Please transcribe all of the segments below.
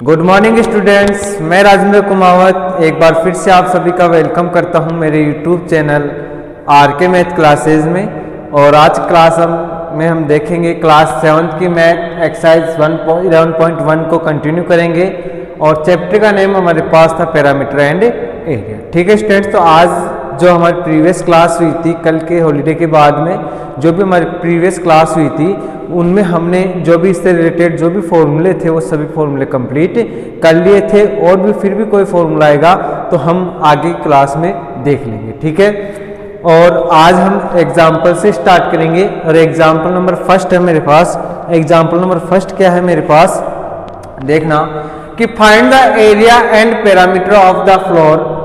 Good morning students, मैं राजेंद्र कुमावत एक बार फिर से आप सभी का वेलकम करता हूं मेरे YouTube channel RK math classes में। और आज क्लास में हम देखेंगे क्लास 7 की मैथ एक्सरसाइज 11.1 को कंटिन्यू करेंगे और चैप्टर का नेम हमारे पास था पैरामीटर एंड एरिया। ठीक है स्टूडेंट्स, तो आज जो हमारी प्रीवियस क्लास हुई थी कल के हॉलीडे के बाद में, जो भी हमारी प्रीवियस क्लास हुई थी उनमें हमने जो भी इससे रिलेटेड जो भी फॉर्मूले थे वो सभी फॉर्मूले कंप्लीट कर लिए थे। और भी फिर भी कोई फॉर्मूला आएगा तो हम आगे क्लास में देख लेंगे। ठीक है, और आज हम एग्जाम्पल से स्टार्ट करेंगे और एग्जाम्पल नंबर फर्स्ट है मेरे पास। एग्जाम्पल नंबर फर्स्ट क्या है मेरे पास, देखना कि find the area and parameter of the floor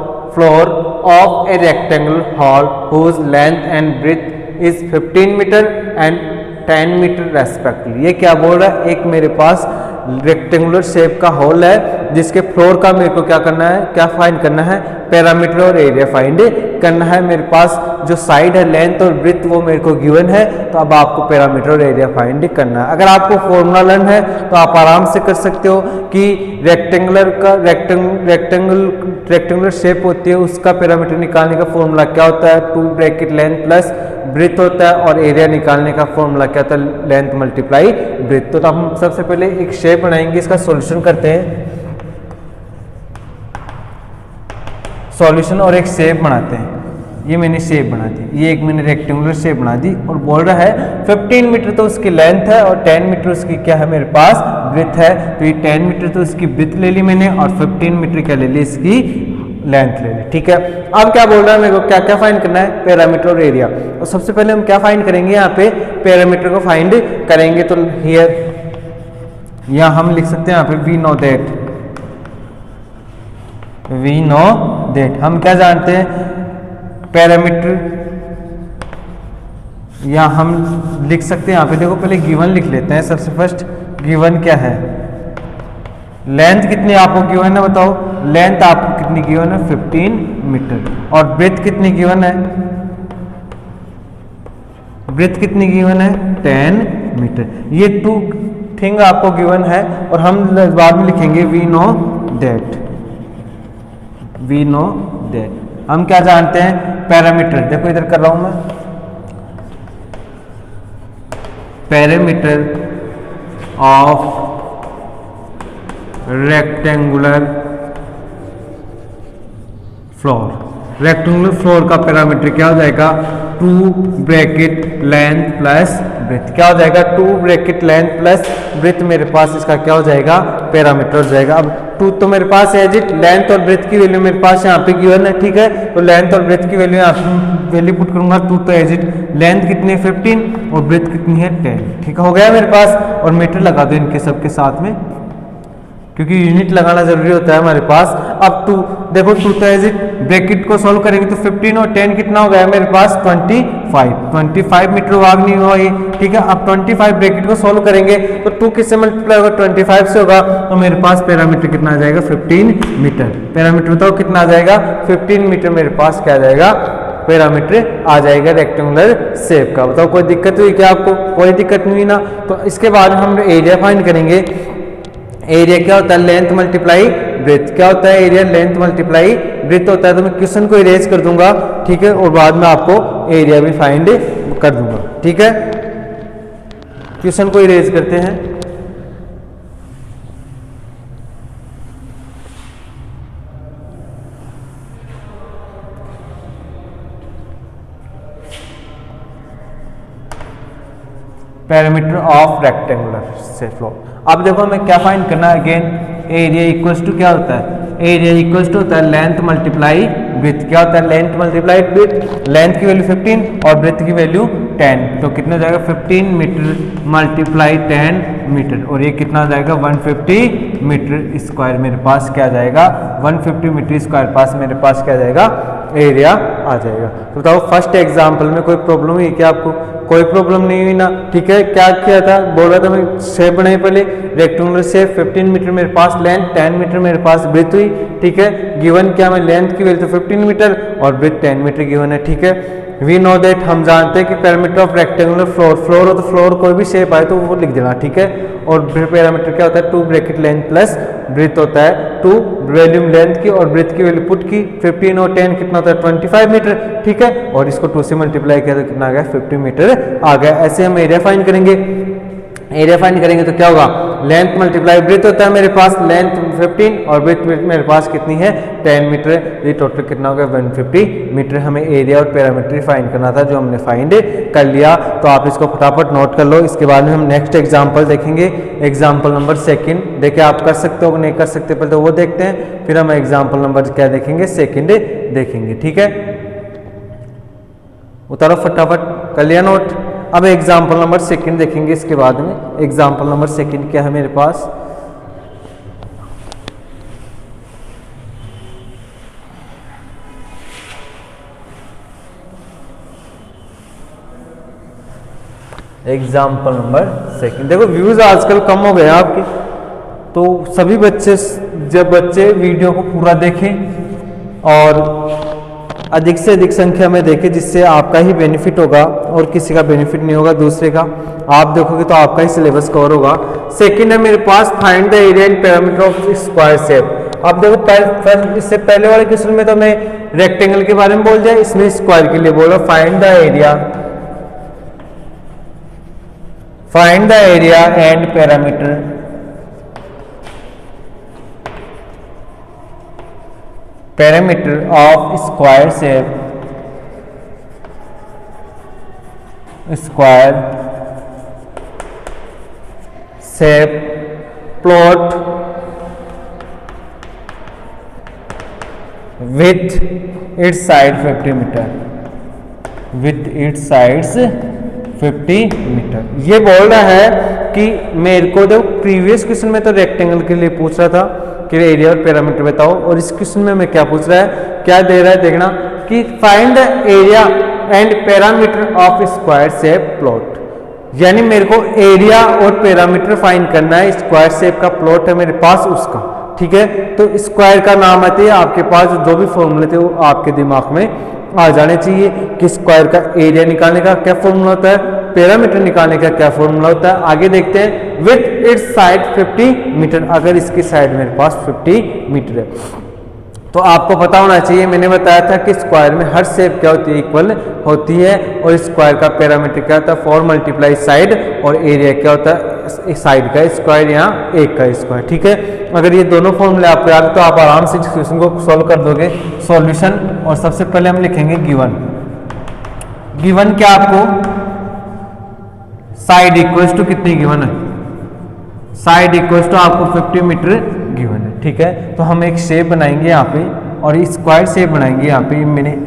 of a rectangle hall whose length and breadth is 15 meter and 10 metre respectively. ये क्या बोल रहा है, एक मेरे पास रेक्टेंगुलर शेप का हॉल है जिसके फ्लोर का मेरे को क्या करना है, क्या फाइंड करना है, पैरामीटर और एरिया फाइंड करना है। मेरे पास जो साइड है लेंथ और ब्रेड्थ वो मेरे को गिवन है, तो अब आपको पैरामीटर और एरिया फाइंड करना है। अगर आपको फॉर्मूला लर्न है तो आप आराम से कर सकते हो कि रेक्टेंगुलर शेप होती है उसका पैरामीटर निकालने का फॉर्मूला क्या होता है, 2 ब्रैकेट लेंथ प्लस ब्रेड्थ होता है, और एरिया निकालने का फॉर्मूला क्या होता है, लेंथ मल्टीप्लाई ब्रेड्थ। तो हम सबसे पहले एक शेप बनाएंगे, इसका सॉल्यूशन करते हैं, सॉल्यूशन और एक शेप बनाते हैं। ये मैंने शेप बना दी, ये एक मैंने रेक्टेंगुलर शेप बना दी और बोल रहा है 15 मीटर तो उसकी लेंथ है और 10 मीटर उसकी क्या है मेरे पास, ब्रेड्थ है। तो ये 10 मीटर तो इसकी ब्रेड्थ ले ली मैंने और 15 मीटर क्या ले ली, इसकी लेंथ ले ली। ठीक है, अब क्या बोल रहा है मेरे को, क्या क्या फाइंड करना है, पैरामीटर और एरिया। और सबसे पहले हम क्या फाइंड करेंगे, यहाँ पे पैरामीटर को फाइंड करेंगे। तो हियर यहाँ हम लिख सकते हैं यहाँ पे वी नो दैट हम क्या जानते हैं, पैरामीटर या हम लिख सकते हैं यहाँ पे, देखो पहले गिवन लिख लेते हैं। सबसे फर्स्ट गिवन क्या है, लेंथ कितनी आपको गिवन है, बताओ लेंथ आपको कितनी गिवन है, 15 मीटर। और ब्रेड्थ कितनी गिवन है, ब्रेड्थ कितनी गिवन है, 10 मीटर। ये 2 थिंग आपको गिवन है और हम बाद में लिखेंगे वी नो दैट। हम क्या जानते हैं, पैरामीटर, देखो इधर कर रहा हूं मैं, पैरामीटर ऑफ रेक्टेंगुलर फ्लोर का पैरामीटर क्या हो जाएगा, 2 ब्रैकेट लेंथ प्लस ब्रेड्थ। क्या हो जाएगा, 2 ब्रैकेट लेंथ प्लस ब्रेड्थ मेरे पास इसका क्या हो जाएगा, पैरामीटर हो जाएगा। अब 2 तो मेरे पास है, लेंथ और ब्रेड्थ की वैल्यू मेरे पास यहाँ पे गिवन है। ठीक है, तो लेंथ और ब्रेड्थ की वैल्यू वैल्यू पुट करूंगा, 2 तो लेंथ कितनी है 15 और ब्रेड्थ कितनी है 10। ठीक है, हो गया मेरे पास। और मीटर लगा दो इनके सबके साथ में, क्योंकि यूनिट लगाना जरूरी होता है हमारे पास। अब 2 देखो, 2 तो ब्रैकेट को सॉल्व करेंगे तो 15 और 10 कितना हो गया मेरे पास, 25 मीटर भाग नहीं हुआ ये। ठीक है, अब 25 ब्रैकेट को सॉल्व करेंगे तो 2 किससे मल्टीप्लाई होगा, 25 से होगा। तो मेरे पास पैरामीटर कितना आ जाएगा, 15 मीटर। पैरामीटर बताओ कितना आ जाएगा, 15 मीटर मेरे पास क्या आ जाएगा, पैरामीटर आ जाएगा रेक्टेंगुलर शेप का। बताओ कोई दिक्कत हुई क्या आपको, कोई दिक्कत नहीं हुई ना। तो इसके बाद हम एरिया फाइंड करेंगे। एरिया क्या होता है, लेंथ मल्टीप्लाई ब्रेड्थ। क्या होता है, एरिया लेंथ मल्टीप्लाई ब्रेड्थ होता है। तो मैं क्वेश्चन को इरेज कर दूंगा, ठीक है, और बाद में आपको एरिया भी फाइंड कर दूंगा। ठीक है, क्वेश्चन को इरेज करते हैं। Parameter of rectangular shape floor. अब देखो हमें क्या फाइंड करना है, अगेन एरिया इक्वल्स टू क्या होता है, एरिया इक्वल्स टू होता है लेंथ मल्टीप्लाई ब्रेड्थ। क्या होता है, लेंथ मल्टीप्लाई ब्रेड्थ। लेंथ की वैल्यू 15 और ब्रेड्थ की वैल्यू 10, तो कितना हो जाएगा, 15 मीटर मल्टीप्लाई 10 मीटर। और ये कितना आ जाएगा, 150 मीटर स्क्वायर मेरे पास क्या आ जाएगा, 150 मीटर स्क्वायर पास मेरे पास क्या आ जाएगा, एरिया आ जाएगा। तो बताओ फर्स्ट एग्जाम्पल में कोई प्रॉब्लम हुई क्या आपको, कोई प्रॉब्लम नहीं हुई ना। ठीक है, क्या किया था, बोल रहा था मैं शेप बनाई पहले, रेक्टेंगुलर शेप, 15 मीटर मेरे पास लेंथ, 10 मीटर मेरे पास ब्रेड्थ हुई। ठीक है, गिवन क्या, मैं लेंथ की वैल्यू तो 15 मीटर और ब्रेड्थ 10 मीटर गिवन है। ठीक है, वी नो दैट, हम जानते हैं कि पैरामीटर ऑफ रेक्टेंगुलर फ्लोर हो तो फ्लोर कोई भी शेप आए तो वो लिख देना। ठीक है, और पैरामीटर क्या होता है, 2 ब्रैकेट लेंथ प्लस ब्रेथ होता है 2 वॉल्यूम लेंथ की और ब्रेथ की वैल्यू पुट की 15 और 10 कितना होता है 25 मीटर, ठीक है। और इसको 2 से मल्टीप्लाई किया तो कितना आ गया 50 मीटर आ गया। ऐसे हम एरिया फाइंड करेंगे। एरिया फाइंड करेंगे तो क्या होगा, लेंथ मल्टीप्लाई ब्रेथ होता है मेरे पास, लेंथ 15 और ब्रेथ मेरे पास कितनी है 10 मीटर, ये टोटल कितना होगा 150 मीटर। हमें एरिया और पैरामीटर फाइंड करना था जो हमने फाइंड कर लिया। तो आप इसको फटाफट नोट कर लो। इसके बाद में हम नेक्स्ट एग्जाम्पल देखेंगे, एग्जाम्पल नंबर 2। देखिए आप कर सकते हो नहीं कर सकते, पहले तो वो देखते हैं, फिर हम एग्जाम्पल नंबर क्या देखेंगे 2 देखेंगे, ठीक है। उतारो फटाफट, कर लिया नोट। अब एग्जाम्पल नंबर 2 देखेंगे इसके बाद में। एग्जाम्पल नंबर 2 क्या है मेरे पास, एग्जाम्पल नंबर 2। देखो व्यूज आजकल कम हो गए आपके, तो सभी बच्चे जब बच्चे वीडियो को पूरा देखें और अधिक से अधिक संख्या में देखें, जिससे आपका ही बेनिफिट होगा और किसी का बेनिफिट नहीं होगा दूसरे का। आप देखोगे तो आपका ही सिलेबस कवर होगा। 2 है मेरे पास, find the area and parameter of square shape. अब देखो इससे पहले वाले क्वेश्चन में तो मैं रेक्टेंगल के बारे में बोल दिया, इसमें स्क्वायर के लिए बोल रहा हूं। Find the area and parameter of square shape plot with its side 50 metre, with its sides 50 metre. ये बोल रहा है कि मेरे को जो प्रीवियस क्वेश्चन में तो रेक्टेंगल के लिए पूछ रहा था कि एरिया और पैरामीटर बताओ, और इस क्वेश्चन में मैं क्या पूछ रहा है, क्या दे रहा है देखना कि find the area and parameter of square shape plot. यानी मेरे को एरिया और पैरामीटर फाइंड करना है, स्क्वायर शेप का प्लॉट है मेरे पास उसका, ठीक है। तो स्क्वायर का नाम आते हैं आपके पास, जो भी फॉर्मूले थे वो आपके दिमाग में आ जाने चाहिए कि स्क्वायर का एरिया निकालने का क्या फॉर्मूला होता है, पैरामीटर निकालने का क्या फॉर्मूला होता है। आगे देखते हैं। विथ इट्स साइड 50 मीटर, अगर इसकी साइड मेरे पास 50 मीटर है तो आपको पता होना चाहिए, मैंने बताया था कि स्क्वायर में हर शेप क्या होती है, इक्वल होती है। और स्क्वायर का पैरामीटर क्या होता है 4 मल्टीप्लाई साइड, और एरिया क्या होता है साइड का स्क्वायर या एक का स्क्वायर, ठीक है। अगर ये दोनों फॉर्मूले आपको याद है तो आप आराम से इस क्वेश्चन को सॉल्व कर दोगे। सॉल्यूशन, और सबसे पहले हम लिखेंगे गिवन क्या आपको साइड इक्वल्स टू कितनी गिवन है, साइड इक्वल्स टू आपको 50 मीटर गिवन है, ठीक है। तो हम एक शेप बनाएंगे यहाँ पे, और स्क्वायर शेप बनाएंगे यहाँ पे। मैंने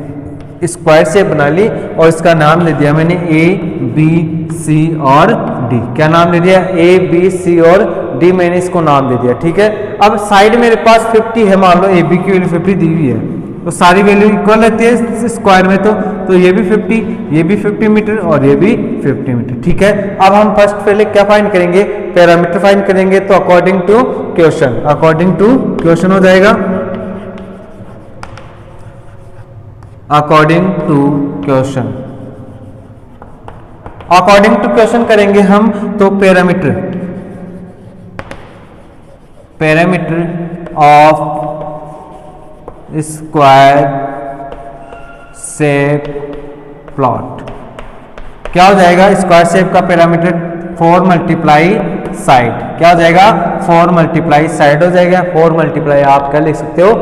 स्क्वायर शेप बना ली और इसका नाम दे दिया मैंने ABC और D। क्या नाम दे दिया, ABC और D, मैंने इसको नाम दे दिया, ठीक है। अब साइड मेरे पास 50 है, मान लो AB की वैल्यू 50 दी हुई है, तो सारी वैल्यू इक्वल रहती है स्क्वायर में, तो ये भी 50, ये भी 50 मीटर और ये भी 50 मीटर, ठीक है। अब हम फर्स्ट पहले क्या फाइंड करेंगे, पैरामीटर फाइंड करेंगे। तो अकॉर्डिंग टू क्वेश्चन हो जाएगा, अकॉर्डिंग टू क्वेश्चन करेंगे हम। तो parameter of square shape plot क्या हो जाएगा, स्क्वायर शेप का पैरामीटर 4 मल्टीप्लाई साइड, क्या हो जाएगा 4 मल्टीप्लाई साइड हो जाएगा। 4 मल्टीप्लाई आप क्या लिख सकते हो,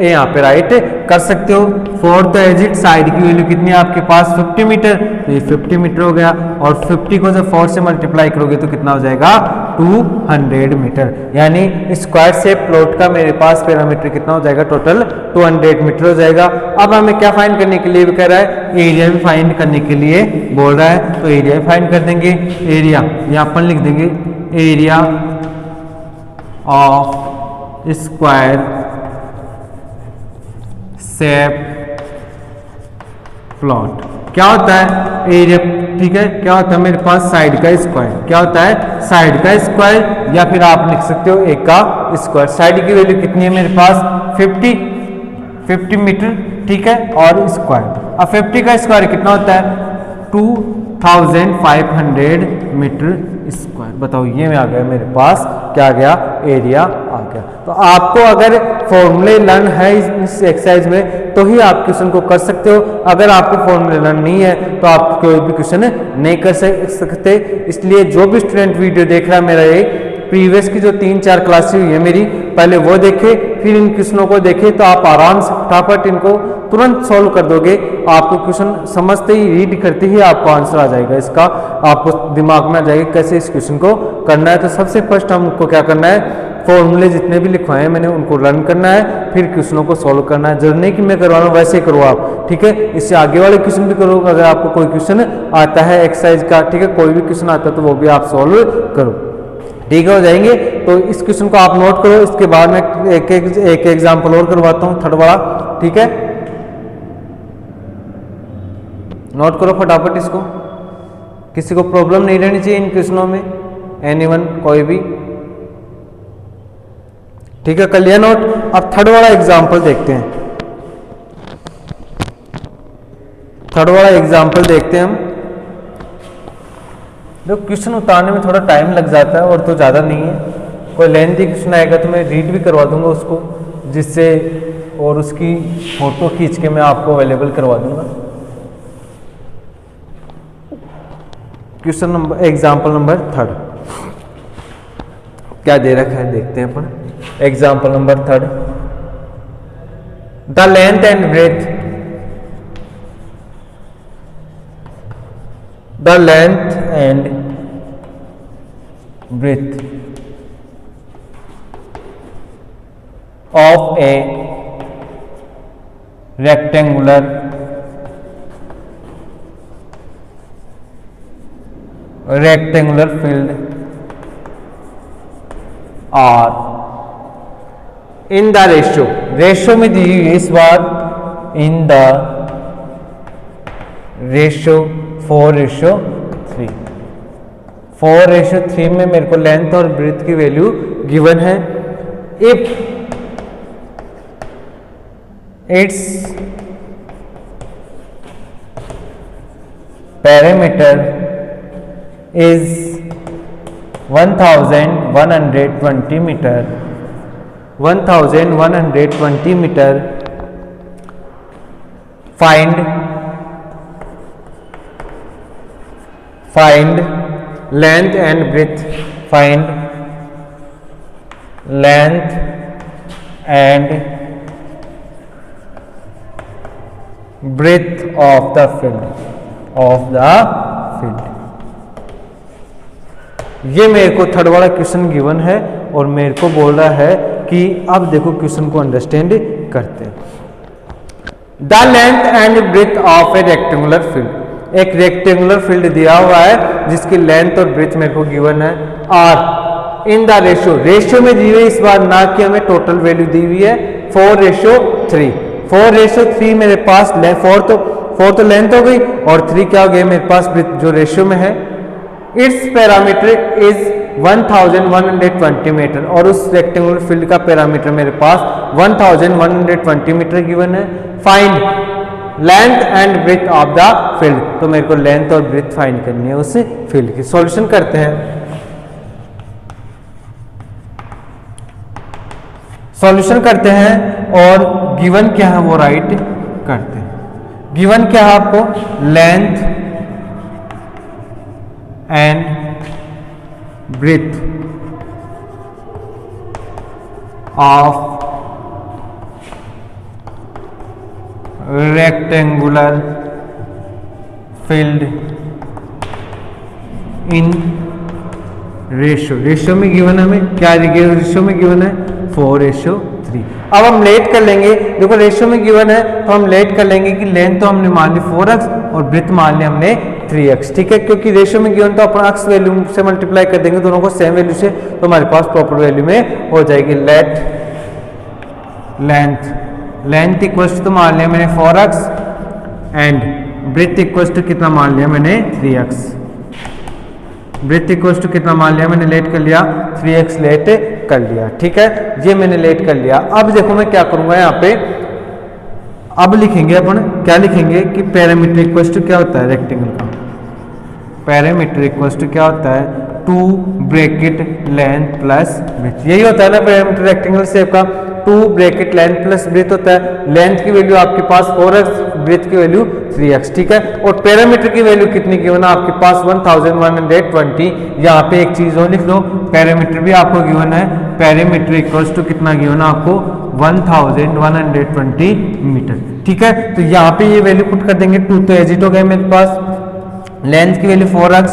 ए यहाँ पे राइट कर सकते हो। 4 तो एजिट साइड की वैल्यू कितनी है आपके पास 50 मीटर, तो ये 50 मीटर हो गया। और 50 को जब 4 से मल्टीप्लाई करोगे तो कितना हो जाएगा 200 मीटर। यानी स्क्वायर शेप प्लॉट का मेरे पास पैरामीटर कितना हो जाएगा, टोटल 200 मीटर हो जाएगा। अब हमें क्या फाइंड करने के लिए भी कह रहा है, एरिया भी फाइंड करने के लिए बोल रहा है, तो एरिया भी फाइंड कर देंगे। एरिया यहाँ पर लिख देंगे, area of square shape plot क्या होता है, एरिया, ठीक है। क्या होता है मेरे पास साइड का स्क्वायर, क्या होता है साइड का स्क्वायर, या फिर आप लिख सकते हो एक का स्क्वायर। साइड की वैल्यू कितनी है मेरे पास 50 मीटर, ठीक है, और स्क्वायर। अब 50 का स्क्वायर कितना होता है 2500 मीटर स्क्वायर। बताओ ये में आ गया मेरे पास क्या आ गया, एरिया आ गया। तो आपको अगर फॉर्मूले लर्न है इस एक्सरसाइज में तो ही आप क्वेश्चन को कर सकते हो, अगर आपको फॉर्मूले लर्न नहीं है तो आप कोई भी क्वेश्चन नहीं कर सकते। इसलिए जो भी स्टूडेंट वीडियो देख रहा है मेरा ये प्रीवियस की जो 3-4 क्लासेस हुई है मेरी, पहले वो देखे फिर इन क्वेश्चनों को देखे तो आप आराम से फटाफट इनको तुरंत सॉल्व कर दोगे। आपको क्वेश्चन समझते ही रीड करते ही आपको आंसर आ जाएगा, इसका आपको दिमाग में आ जाएगा कैसे इस क्वेश्चन को करना है। तो सबसे फर्स्ट हमको क्या करना है, फॉर्मूले जितने भी लिखवाए हैं मैंने उनको लर्न करना है, फिर क्वेश्चनों को सॉल्व करना है। जरूरी नहीं कि मैं करवा रहा हूँ वैसे करो आप, ठीक है। इससे आगे वाले क्वेश्चन भी करो, अगर आपको कोई क्वेश्चन आता है एक्सरसाइज का, ठीक है, कोई भी क्वेश्चन आता है तो वो भी आप सॉल्व करो, ठीक है, हो जाएंगे। तो इस क्वेश्चन को आप नोट करो, इसके बाद मैं एक एग्जाम्पल और करवाता हूँ, थर्ड वाला, ठीक है। नोट करो फटाफट इसको, किसी को प्रॉब्लम नहीं रहनी चाहिए इन क्वेश्चनों में, एनीवन कोई भी, ठीक है, कर लिया नोट। अब थर्ड वाला एग्जाम्पल देखते हैं, थर्ड वाला एग्जाम्पल देखते हैं हम। जो क्वेश्चन उतारने में थोड़ा टाइम लग जाता है और तो ज़्यादा नहीं है, कोई लेंथी क्वेश्चन आएगा तो मैं रीड भी करवा दूंगा उसको, जिससे और उसकी फोटो खींच के मैं आपको अवेलेबल करवा दूंगा। Question number example number third क्या दे रखा है देखते हैं अपन। Example number third, the length and breadth, the length and breadth of a rectangular field are in the ratio में दी हुई इस बार in the ratio 4:3। 4:3 में मेरे को लेंथ और ब्रेथ की वैल्यू गिवन है। If its parameter is 1120 metre, 1120 metre, find length and breadth, find length and breadth of the field, ये मेरे को थर्ड वाला क्वेश्चन गिवन है और मेरे को बोल रहा है कि अब देखो क्वेश्चन को अंडरस्टैंड करते हैं। The length and breadth of a rectangular field, एक रेक्टेंगुलर फील्ड दिया हुआ है जिसकी लेंथ और ब्रेथ मेरे को गिवन है। आर इन द रेशियो में दी हुई इस बार, ना कि हमें टोटल वैल्यू दी हुई है 4:3। 4:3 मेरे पास 4 तो लेंथ हो गई और 3 क्या हो गया मेरे पास ब्रेथ जो रेशियो में है। इट्स पैरामीटर इज 1120 मीटर और उस रेक्टेंगुलर फील्ड का पैरामीटर मेरे पास 1120 मीटर गिवन है। Find length and breadth of the field, तो मेरे को लेंथ और ब्रेथ फाइंड करनी है उस फील्ड की। सॉल्यूशन करते हैं, और गिवन क्या है वो राइट करते हैं। गिवन क्या है आपको, length and breadth of rectangular field in ratio में गिवन है, हमें क्या रेशियो में गिवन है 4:3। अब हम लेट कर लेंगे, देखो रेशियो में गिवन है तो हम लेट कर लेंगे कि लेंथ तो हमने मान ली 4x और ब्रेथ मान ली हमने 3x, ठीक है, क्योंकि रेशियो में गिवन तो अपन x वैल्यू से मल्टीप्लाई कर देंगे दोनों को सेम वैल्यू से, तो हमारे पास प्रॉपर वैल्यू में हो जाएगी। लेंथ इक्वल टू मान लिया मैंने 4x and breadth equal to कितना मान लिया मैंने 3x। ब्रेथ इक्वल टू कितना मान लिया मैंने, लेट कर लिया 3x लेट कर लिया, ठीक है, ये मैंने लेट कर लिया। अब देखो मैं क्या करूंगा यहाँ पे, अब लिखेंगे अपन क्या लिखेंगे कि पैरामीटर इक्वल टू क्या होता है रेक्टेंगल का, पैरामीटर इक्वल टू क्या होता है 2 ब्रैकेट लेंथ प्लस ब्रेथ। यही होता है ना पैरामीटर रेक्टेंगल शेप का, 2 ब्रैकेट लेंथ प्लस ब्रेथ होता है। लेंथ की वैल्यू आपके पास 4x, ब्रेथ की वैल्यू 3x, ठीक है। और पैरामीटर की वैल्यू कितनी गिवन है आपके पास 1120। यहाँ पे एक चीज और लिख लो, पैरामीटर भी आपको गिवन है, पैरामीटर इक्वल्स टू कितना गिवन है आपको 1120 मीटर, ठीक है। तो यहाँ पे ये वैल्यू पुट कर देंगे, 2 तो एजिट हो गए मेरे पास, लेंथ की वैल्यू 4x,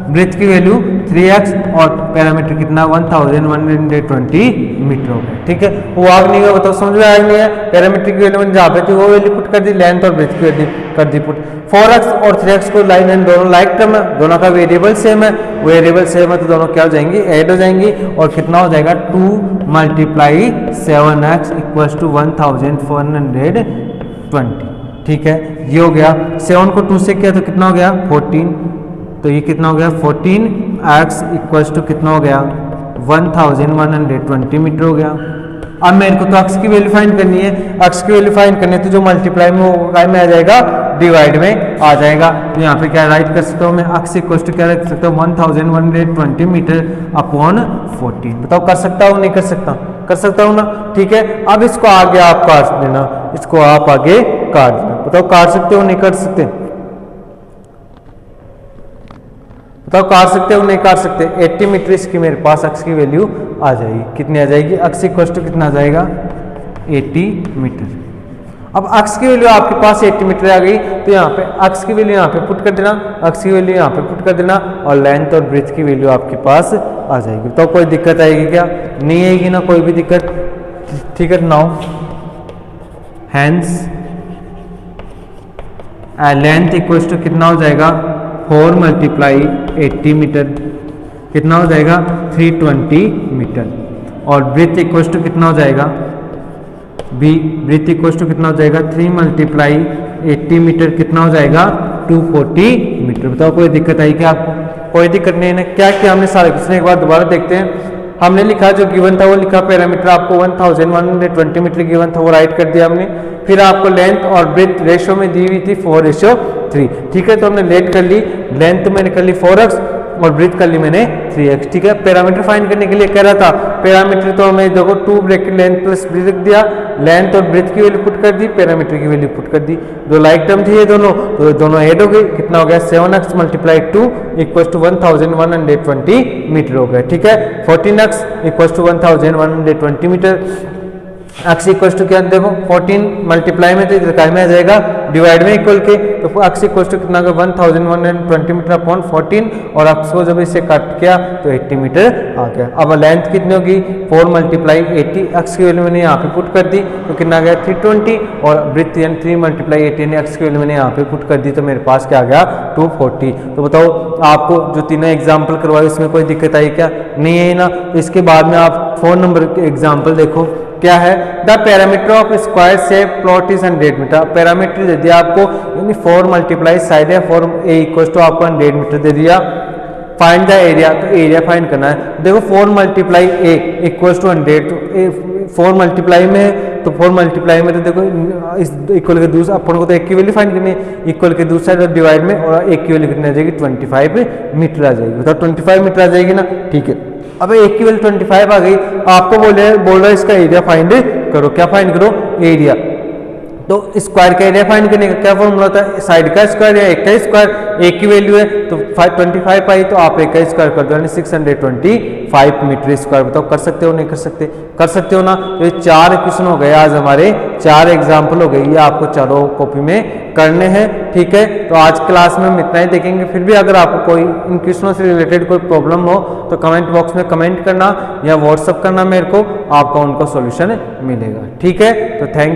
ब्रेथ की वैल्यू 3x और पैरामीटर कितना 1120 मीटर हो गया, ठीक है। वो आग नहीं हुआ, बताओ समझ में आया नहीं है। पैरामीटर की वैल्यू मैंने जहाँ पे थी वो वैल्यू पुट कर दी, लेंथ और ब्रेथ की वैल्यू कर दी पुट। 4x और 3x को लाइन एंड दोनों लाइक टर्म है, दोनों का वेरिएबल सेम है, वेरिएबल सेम है तो दोनों क्या हो जाएंगी, ऐड हो जाएंगी। और कितना हो जाएगा 2 × 7x = 1420, ठीक है। ये हो गया, 7 को 2 से किया तो कितना हो गया 14, तो ये कितना हो गया 14x = कितना हो गया 1120 मीटर हो गया। अब मेरे को तो अक्स की वैल्यू फाइंड करनी है, अक्स की वैल्यू फाइंड करनी है तो जो मल्टीप्लाई में होगा काय में आ जाएगा, डिवाइड में आ जाएगा। तो यहाँ पे क्या राइट कर सकता हूँ मैं, अक्स = क्या रख सकता हूँ 1120 मीटर अपॉन 14। बताओ कर सकता हूँ नहीं कर सकता, कर सकता हूँ ना, ठीक है। अब इसको आगे आप काट देना, इसको आप आगे काट देना, बताओ काट सकते हो नहीं कर सकते, बताओ काट सकते हो नहीं काट सकते। 80 मीटर इसकी मेरे पास अक्स की वैल्यू आ जाएगी, कितनी आ जाएगी, अक्स = कितना आ जाएगा 80 मीटर। अब अक्स की वैल्यू आपके पास 80 मीटर आ गई, तो यहाँ पे अक्स की वैल्यू यहाँ पे पुट कर देना, अक्स की वैल्यू यहाँ पे पुट कर देना और लेंथ और ब्रेथ की वैल्यू आपके पास आ जाएगी। तो कोई दिक्कत आएगी क्या, नहीं आएगी ना कोई भी दिक्कत, ठीक है। नाउ हैंस लेंथ = कितना हो जाएगा 4 × 80 मीटर, कितना हो जाएगा 320 मीटर। और ब्रेथ = कितना हो जाएगा, ब्रेथ = कितना हो जाएगा 3 × 80 मीटर, कितना हो जाएगा 240 मीटर। बताओ कोई दिक्कत आई क्या आपको, कोई दिक्कत नहीं है ना। क्या किया हमने सारा कुछ, एक बार दोबारा देखते हैं। हमने लिखा जो गिवन था वो लिखा, पैरामीटर आपको 1120 मीटर गिवन था वो राइट कर दिया हमने। फिर आपको लेंथ और ब्रेथ रेशो में दी हुई थी 4:3, ठीक है। तो हमने लेट कर ली, लेंथ तो मैंने कर ली 4x और ब्रेथ कर ली मैंने 3x, ठीक है। पैरामीटर फाइंड करने के लिए कह रहा था, पैरामीटर तो हमें देखो 2 ब्रैकेट लेंथ प्लस ब्रेथ रख दिया, लेंथ और ब्रेथ की वैल्यू पुट कर दी, पैरामीटर की वैल्यू पुट कर दी, दो लाइक टर्म थी ये दोनों, तो दोनों ऐड हो गई, कितना हो गया 7x × 2 = 1120 मीटर हो गया, ठीक है। 14x = 1120 मीटर, अक्स = क्या देखो 14 मल्टीप्लाई में तो इधर काय में आ जाएगा, डिवाइड में इक्वल के, तो अक्स = कितना 1120 मीटर अपॉन 14 और अक्स को जब इसे कट किया तो 80 मीटर आ गया। अब लेंथ कितनी होगी 4 × 80, अक्स की वैल्यू मैंने यहाँ पे पुट कर दी तो कितना आ गया 320 और ब्रेथ 3 × 80 यानी अक्स की वैल्यू मैंने यहाँ पे पुट कर दी तो मेरे पास क्या आ गया 240। तो बताओ आपको जो तीनों एग्जाम्पल करवाए इसमें कोई दिक्कत आई क्या, नहीं है ना। तो इसके बाद में आप 4 नंबर के एग्जाम्पल देखो, क्या है, the parameter of square shape plot is 100 metre. Parameter दे दिया आपको यानी 4 × साइड है 4 a = आपको 100 मीटर दे दिया। फाइंड द एरिया, तो एरिया फाइंड करना है। देखो 4 × a = 100, तो 4 मल्टीप्लाई में है तो 4 मल्टीप्लाई में तो देखो इस इक्वल के दूसरा अपन को तो एक की वैल्यू फाइंड करनी है, इक्वल के दूसरा साइड डिवाइड में और एक की वैल्यू कितनी आ जाएगी 25 मीटर आ जाएगी। बताओ 25 मीटर आ जाएगी ना, ठीक है। अब एक की वैल्यू 25 आ गई, आपको बोल रहा है इसका एरिया फाइंड करो, क्या फाइंड करो एरिया। तो स्क्वायर का एरिया फाइंड करने का क्या फॉर्मूला होता है, साइड का स्क्वायर या एक का स्क्वायर, एक की वैल्यू है तो 25 आई तो आप एक का स्क्वायर कर दो यानी 625 मीटर स्क्वायर। बताओ कर सकते हो नहीं कर सकते, कर सकते हो ना। तो ये 4 क्वेश्चन हो गए आज हमारे, 4 एग्जाम्पल हो गए, ये आपको चारों कॉपी में करने हैं, ठीक है। तो आज क्लास में हम इतना ही देखेंगे, फिर भी अगर आपको कोई इन क्वेश्चनों से रिलेटेड कोई प्रॉब्लम हो तो कमेंट बॉक्स में कमेंट करना या व्हाट्सअप करना मेरे को, आपका उनका सॉल्यूशन मिलेगा, ठीक है। तो थैंक